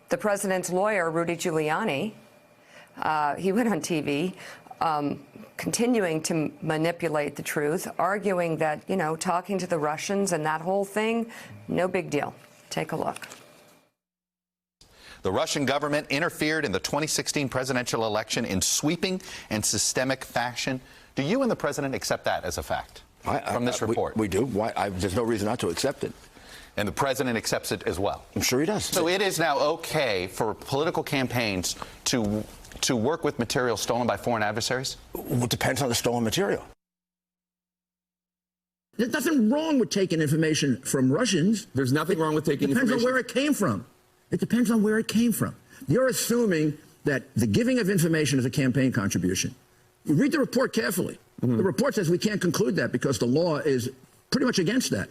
the president's lawyer, Rudy Giuliani, he went on TV continuing to manipulate the truth, arguing that, you know, talking to the Russians and that whole thing, no big deal. Take a look. The Russian government interfered in the 2016 presidential election in sweeping and systemic fashion. Do you and the president accept that as a fact from this report? We do. Why? There's no reason not to accept it. And the president accepts it as well? I'm sure he does. So it is now okay for political campaigns to work with material stolen by foreign adversaries? Well, it depends on the stolen material. There's nothing wrong with taking information from Russians. There's nothing wrong with taking information. It depends on where it came from. It depends on where it came from. You're assuming that the giving of information is a campaign contribution. You read the report carefully. The report says we can't conclude that because the law is pretty much against that.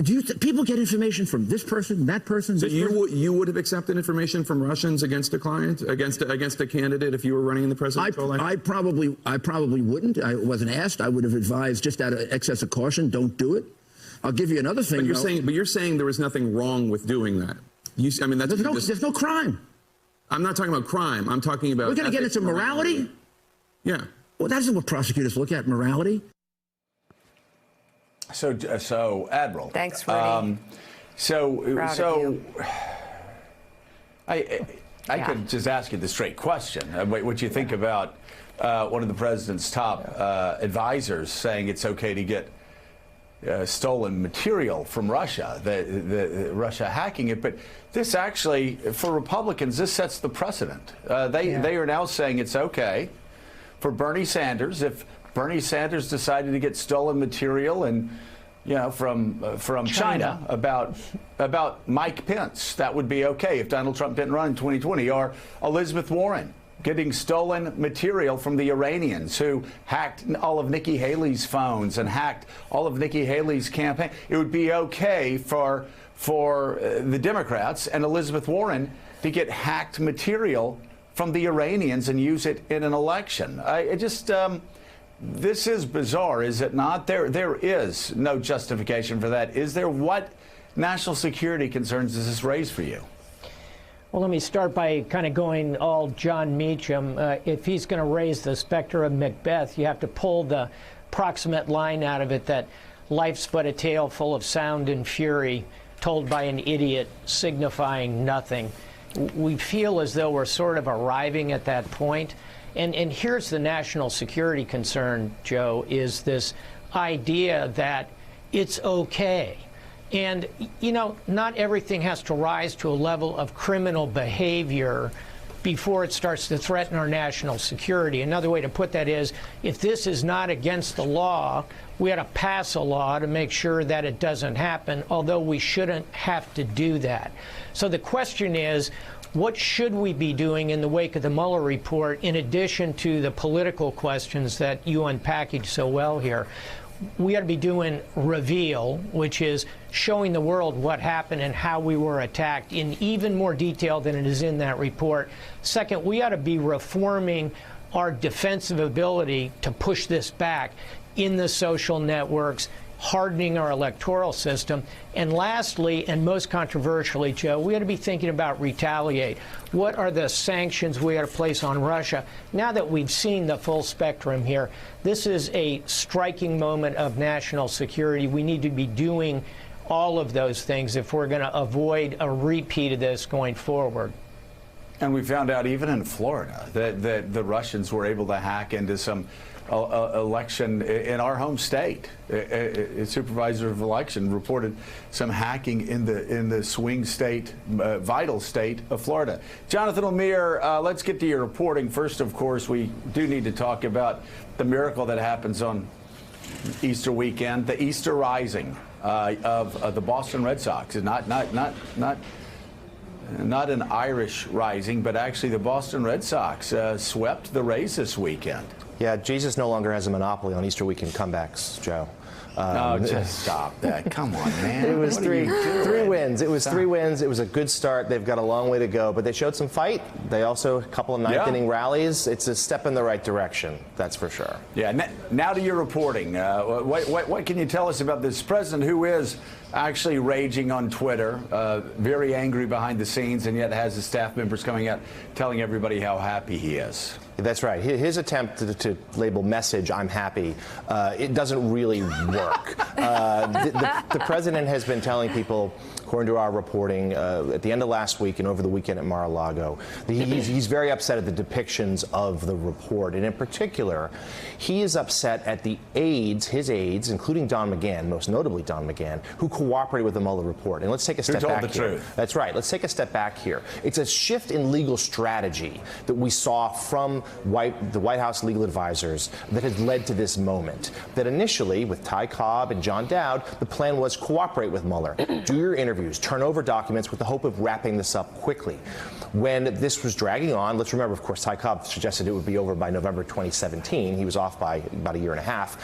Do people get information from this person, that person? So you would have accepted information from Russians against a client, against a candidate if you were running in the presidential election? I probably wouldn't. I wasn't asked. I would have advised just out of excess of caution, don't do it. I'll give you another thing. But you're saying there was nothing wrong with doing that. I mean, there's no crime. I'm not talking about crime. I'm talking about. We're going to get into morality? Yeah. Well, that isn't what prosecutors look at, morality. So Admiral. Thanks, Rudy. I could just ask you the straight question. What you think about one of the president's top advisors saying it's okay to get stolen material from Russia, the Russia hacking it, but this actually, for Republicans, this sets the precedent. They are now saying it's okay for Bernie Sanders, if Bernie Sanders decided to get stolen material and, you know, from China about Mike Pence, that would be okay if Donald Trump didn't run in 2020, or Elizabeth Warren getting stolen material from the Iranians who hacked all of Nikki Haley's phones and hacked all of Nikki Haley's campaign. It would be okay for the Democrats and Elizabeth Warren to get hacked material from the Iranians and use it in an election. This is bizarre, is it not? There is no justification for that. Is there? What national security concerns does this raise for you? Well, let me start by kind of going all John Meacham. If he's going to raise the specter of Macbeth, you have to pull the proximate line out of it that life's but a tale full of sound and fury, told by an idiot, signifying nothing. We feel as though we're sort of arriving at that point. And here's the national security concern, Joe, is this idea that it's okay. And, you know, not everything has to rise to a level of criminal behavior before it starts to threaten our national security. Another way to put that is, if this is not against the law, we ought to pass a law to make sure that it doesn't happen, although we shouldn't have to do that. So the question is, what should we be doing in the wake of the Mueller report, in addition to the political questions that you unpackaged so well here? We ought to be doing reveal, which is showing the world what happened and how we were attacked in even more detail than it is in that report. Second, we ought to be reforming our defensive ability to push this back in the social networks, hardening our electoral system. And lastly, and most controversially, Joe, we ought to be thinking about retaliate. What are the sanctions we ought to place on Russia? Now that we've seen the full spectrum here, this is a striking moment of national security. We need to be doing all of those things if we're going to avoid a repeat of this going forward. And we found out even in Florida that the Russians were able to hack into some election in our home state. A supervisor of election reported some hacking in the swing state, vital state of Florida. Jonathan O'Meara, let's get to your reporting. First, of course, we do need to talk about the miracle that happens on Easter weekend, the Easter Rising of the Boston Red Sox. Not an Irish rising, but actually the Boston Red Sox swept the Rays this weekend. Yeah, Jesus no longer has a monopoly on Easter weekend comebacks, Joe. No, just stop that. Come on, man. It was three wins. It was 3 wins. It was a good start. They've got a long way to go, but they showed some fight. They also, a couple of ninth-inning rallies. It's a step in the right direction, that's for sure. Yeah, now to your reporting. What can you tell us about this president who is actually raging on Twitter, very angry behind the scenes, and yet has his staff members coming out telling everybody how happy he is. That's right. His attempt to label message, I'm happy, it doesn't really work. The president has been telling people, according to our reporting, at the end of last week and over the weekend at Mar-a-Lago, he's very upset at the depictions of the report. And in particular, he is upset at the aides, his aides, including Don McGahn, most notably Don McGahn, who cooperated with the Mueller report. And let's take a step back here. Who told the truth. That's right. Let's take a step back here. It's a shift in legal strategy that we saw from the White House legal advisors that has led to this moment. That initially, with Ty Cobb and John Dowd, the plan was cooperate with Mueller, do your interviews, turn over documents with the hope of wrapping this up quickly. When this was dragging on, let's remember, of course, Ty Cobb suggested it would be over by November 2017. He was off by about a year and a half.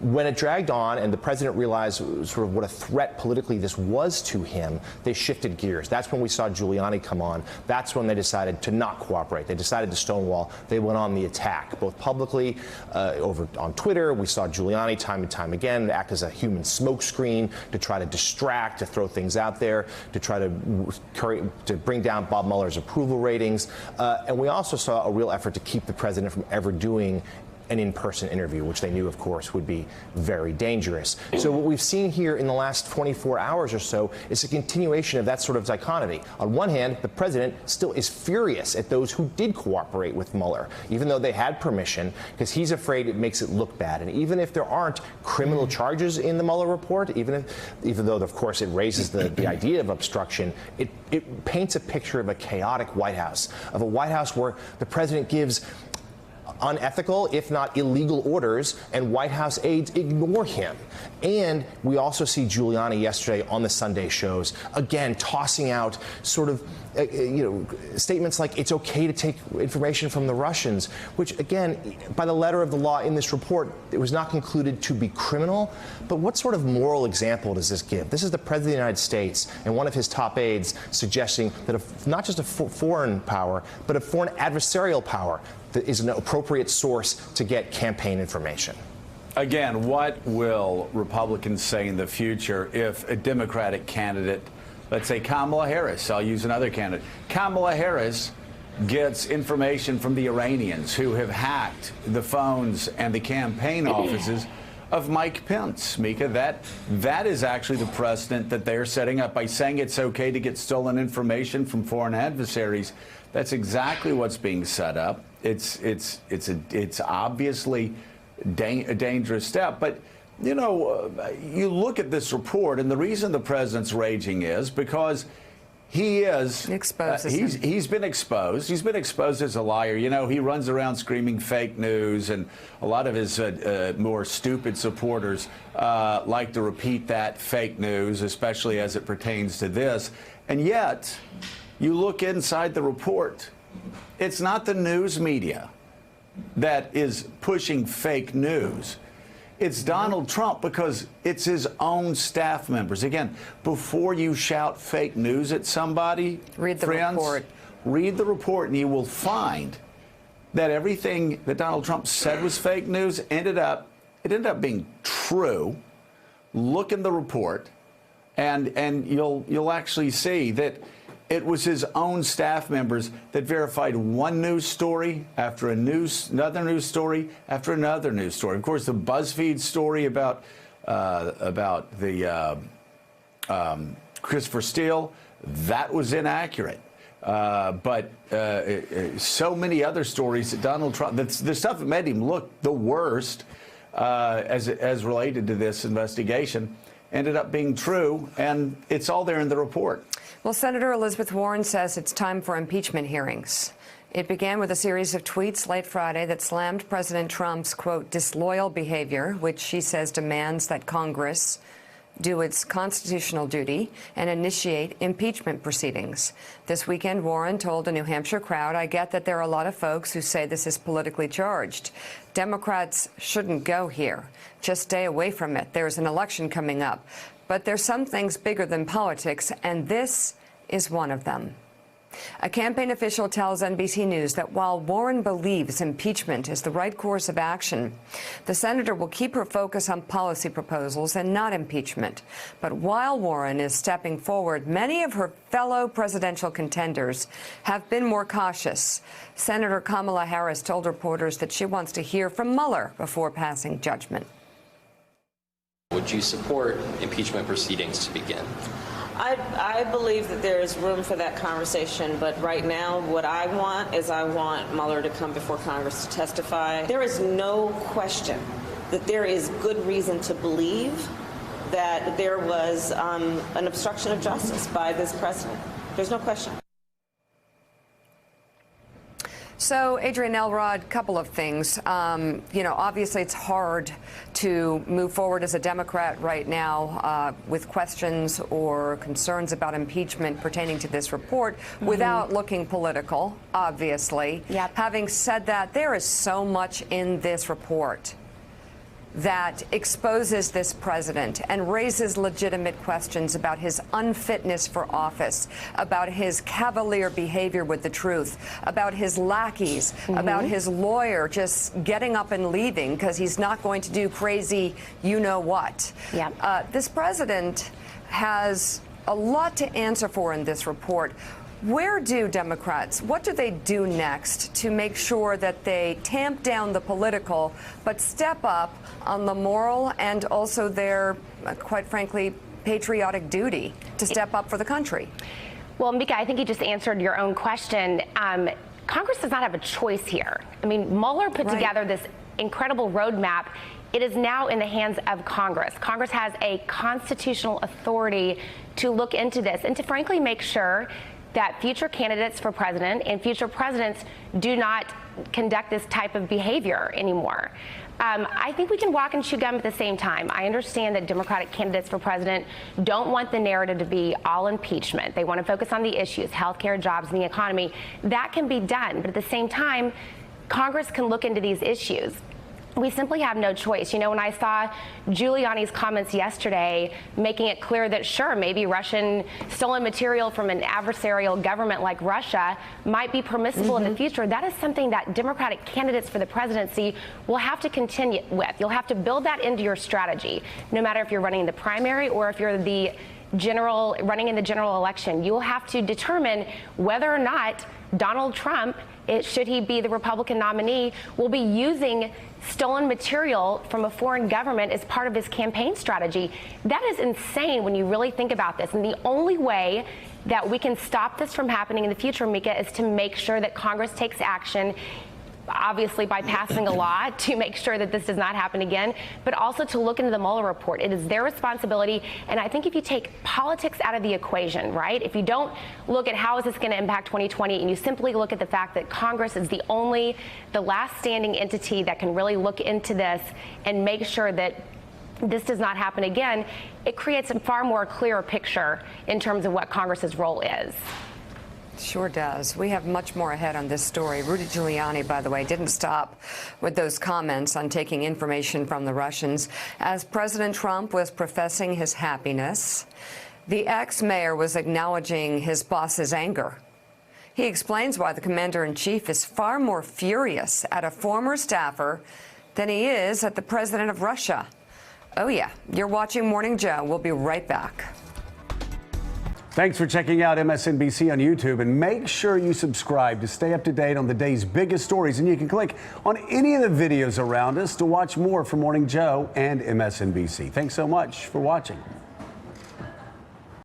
When it dragged on and the president realized sort of what a threat politically this was to him, they shifted gears. That's when we saw Giuliani come on. That's when they decided to not cooperate. They decided to stonewall. They went on the attack, both publicly, over on Twitter. We saw Giuliani time and time again act as a human smokescreen to try to distract, to throw things out there, to try to bring down Bob Mueller's approval ratings. And we also saw a real effort to keep the president from ever doing an in-person interview, which they knew, of course, would be very dangerous. So what we've seen here in the last 24 hours or so is a continuation of that sort of dichotomy. On one hand, the president still is furious at those who did cooperate with Mueller, even though they had permission, because he's afraid it makes it look bad. And even if there aren't criminal charges in the Mueller report, even though, of course, it raises the idea of obstruction, it paints a picture of a chaotic White House, of a White House where the president gives unethical, if not illegal orders, and White House aides ignore him. And we also see Giuliani yesterday on the Sunday shows, again, tossing out sort of, statements like it's okay to take information from the Russians, which, again, by the letter of the law in this report, it was not concluded to be criminal. But what sort of moral example does this give? This is the President of the United States and one of his top aides suggesting that not just a foreign power, but a foreign adversarial power that is an appropriate source to get campaign information. Again, what will Republicans say in the future if a Democratic candidate, let's say Kamala Harris, I'll use another candidate, Kamala Harris gets information from the Iranians who have hacked the phones and the campaign offices of Mike Pence, Mika? That is actually the precedent that they're setting up by saying it's okay to get stolen information from foreign adversaries. That's exactly what's being set up. It's obviously a dangerous step. But, you look at this report, and the reason the president's raging is because he is exposes him. He's been exposed. He's been exposed as a liar. He runs around screaming fake news, and a lot of his more stupid supporters like to repeat that fake news, especially as it pertains to this. And yet, you look inside the report, it's not the news media that is pushing fake news. It's Donald Trump, because it's his own staff members. Again, before you shout fake news at somebody, read the friends, report. Read the report, and you will find that everything that Donald Trump said was fake news ended up being true. Look in the report, and you'll actually see that it was his own staff members that verified one news story after another news story after another news story. Of course, the BuzzFeed story about the Christopher Steele, that was inaccurate. But so many other stories that Donald Trump, the stuff that made him look the worst as related to this investigation, ended up being true, and it's all there in the report. Well, Senator Elizabeth Warren says it's time for impeachment hearings. It began with a series of tweets late Friday that slammed President Trump's, quote, disloyal behavior, which she says demands that Congress do its constitutional duty and initiate impeachment proceedings. This weekend, Warren told a New Hampshire crowd, I get that there are a lot of folks who say this is politically charged. Democrats shouldn't go here. Just stay away from it. There's an election coming up. But there's some things bigger than politics, and this is one of them. A campaign official tells NBC News that while Warren believes impeachment is the right course of action, the senator will keep her focus on policy proposals and not impeachment. But while Warren is stepping forward, many of her fellow presidential contenders have been more cautious. Senator Kamala Harris told reporters that she wants to hear from Mueller before passing judgment. Would you support impeachment proceedings to begin? I believe that there is room for that conversation, but right now what I want Mueller to come before Congress to testify. There is no question that there is good reason to believe that there was an obstruction of justice by this president. There's no question. So, Adrienne Elrod, couple of things. Obviously it's hard to move forward as a Democrat right now with questions or concerns about impeachment pertaining to this report without looking political, obviously. Yep. Having said that, there is so much in this report that exposes this president and raises legitimate questions about his unfitness for office, about his cavalier behavior with the truth, about his lackeys, about his lawyer just getting up and leaving because he's not going to do crazy you-know-what. Yep. This president has a lot to answer for in this report. Where do Democrats, what do they do next to make sure that they tamp down the political but step up on the moral and also their, quite frankly, patriotic duty to step up for the country? Well, Mika, I think you just answered your own question. Congress does not have a choice here. I mean, Mueller put together this incredible roadmap. It is now in the hands of Congress. Congress has a constitutional authority to look into this and to frankly make sure that future candidates for president and future presidents do not conduct this type of behavior anymore. I think we can walk and chew gum at the same time. I understand that Democratic candidates for president don't want the narrative to be all impeachment. They want to focus on the issues, healthcare, jobs, and the economy. That can be done, but at the same time, Congress can look into these issues. We simply have no choice. You know, when I saw Giuliani's comments yesterday making it clear that, sure, maybe Russian stolen material from an adversarial government like Russia might be permissible in the future, that is something that Democratic candidates for the presidency will have to continue with. You'll have to build that into your strategy, no matter if you're running the primary or if you're the running in the general election. You will have to determine whether or not Donald Trump, should he be the Republican nominee, will be using stolen material from a foreign government as part of his campaign strategy. That is insane when you really think about this. And the only way that we can stop this from happening in the future, Mika, is to make sure that Congress takes action, obviously by passing a law to make sure that this does not happen again, but also to look into the Mueller report. It is their responsibility. And I think if you take politics out of the equation, right, if you don't look at how is this going to impact 2020 and you simply look at the fact that Congress is the last standing entity that can really look into this and make sure that this does not happen again, it creates a far more clearer picture in terms of what Congress's role is. Sure does. We have much more ahead on this story. Rudy Giuliani, by the way, didn't stop with those comments on taking information from the Russians. As President Trump was professing his happiness, the ex-mayor was acknowledging his boss's anger. He explains why the commander-in-chief is far more furious at a former staffer than he is at the president of Russia. Oh, yeah. You're watching Morning Joe. We'll be right back. Thanks for checking out MSNBC on YouTube, and make sure you subscribe to stay up to date on the day's biggest stories. And you can click on any of the videos around us to watch more from Morning Joe and MSNBC. Thanks so much for watching.